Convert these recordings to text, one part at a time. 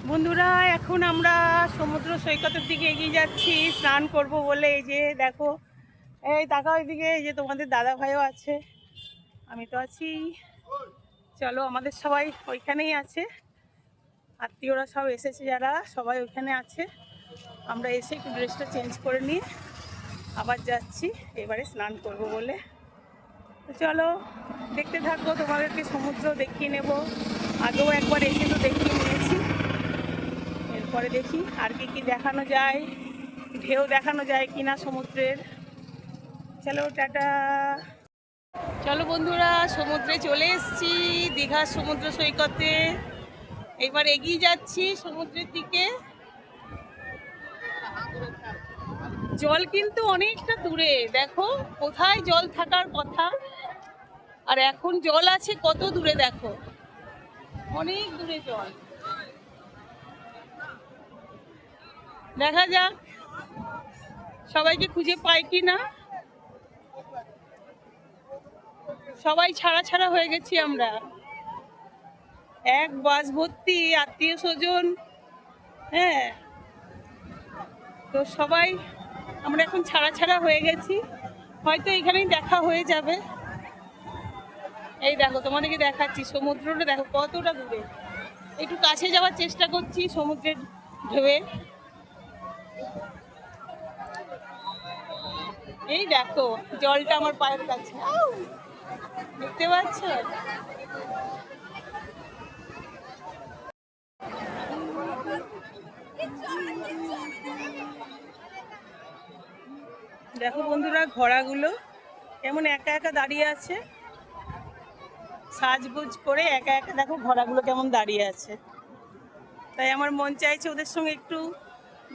বন্ধুরা এখন আমরা সমুদ্র সৈকতের দিকে এগিয়ে যাচ্ছি স্নান করব বলে। এই যে দেখো, এই তাকাও এদিকে, এই যে তোমাদের দাদা ভাইও আছে, আমি তো আছি। চলো, আমাদের সবাই ওইখানেই আছে, আত্মীয়রা সব এসেছে, যারা সবাই ওইখানে আছে। আমরা এসে একটু ড্রেসটা চেঞ্জ করে নিয়ে আবার যাচ্ছি এবারে স্নান করব বলে। তো চলো দেখতে থাকবো, তোমাদেরকে সমুদ্র দেখিয়ে নেব। আগেও একবার এসে তো দেখিয়ে নিয়েছি, এরপরে দেখি আর কি কি দেখানো যায়, ঢেউ দেখানো যায় কিনা সমুদ্রের। চলো টাটা। চলো বন্ধুরা, সমুদ্রে চলে এসেছি, দীঘার সমুদ্র সৈকতে। এবার এগিয়ে যাচ্ছি সমুদ্রের দিকে। জল কিন্তু অনেকটা দূরে, দেখো কোথায় জল থাকার কথা আর এখন জল আছে কত দূরে, দেখো অনেক দূরে জল। দেখা যাক সবাইকে খুঁজে পাই কি না। সবাই ছাড়া ছাড়া হয়ে গেছি আমরা, এক বাস ভর্তি আত্মীয় স্বজন। হ্যাঁ, তো সবাই আমরা এখন ছাড়া ছাড়া হয়ে গেছি, হয়তো এখানেই দেখা হয়ে যাবে। এই দেখো তোমাদেরকে দেখাচ্ছি সমুদ্রটা, দেখো কতটা দূরে। একটু কাছে যাওয়ার চেষ্টা করছি সমুদ্রের ঢেউয়ে। এই দেখো জলটা আমার পায়ের কাছে, দেখতে পাচ্ছ? দেখো বন্ধুরা, ঘোড়াগুলো কেমন একা একা দাঁড়িয়ে আছে, সাজগুজ করে একা একা। দেখো ঘোড়াগুলো কেমন দাঁড়িয়ে আছে, তাই আমার মন চাইছে ওদের সঙ্গে একটু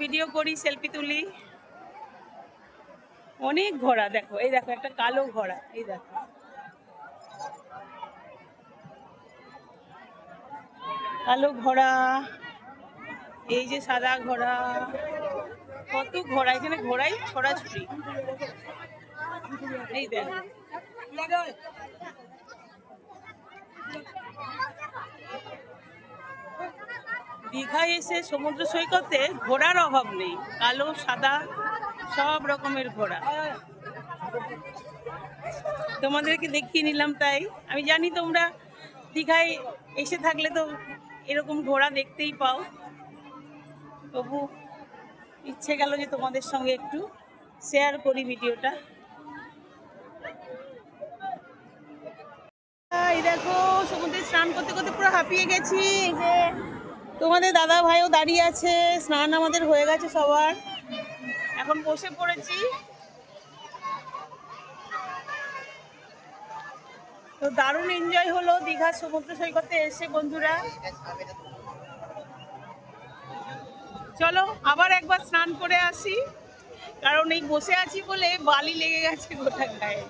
ভিডিও করি, সেলফি তুলি। অনেক ঘোড়া, দেখো এই দেখো একটা কালো ঘোড়া, এই দেখো কালো ঘোড়া, এই যে সাদা ঘোড়া, কত ঘোড়া এখানে, ঘোড়াই ছড়াছড়ি। এই দেখো দীঘায় এসে সমুদ্র সৈকতে ঘোড়ার অভাব নেই, কালো সাদা সব রকমের ঘোড়া। তোমাদেরকে দেখিয়ে নিলাম, তাই আমি জানি তোমরা দীঘায় এসে থাকলে তো এরকম ঘোড়া দেখতেই পাও, তবু ইচ্ছে গেল যে তোমাদের সঙ্গে একটু শেয়ার করি ভিডিওটা। এই দেখো সমুদ্রে স্নান করতে করতে পুরো হাঁপিয়ে গেছি। এই যে তোমাদের দাদা ভাইও দাঁড়িয়ে আছে, স্নান আমাদের হয়ে গেছে সবার, এখন বসে পড়েছি। তো দারুণ এনজয় হলো দীঘার সমুদ্র সৈকতে এসে বন্ধুরা। চলো আবার একবার স্নান করে আসি, কারণ এই বসে আছি বলে বালি লেগে গেছে গোটা গায়ে।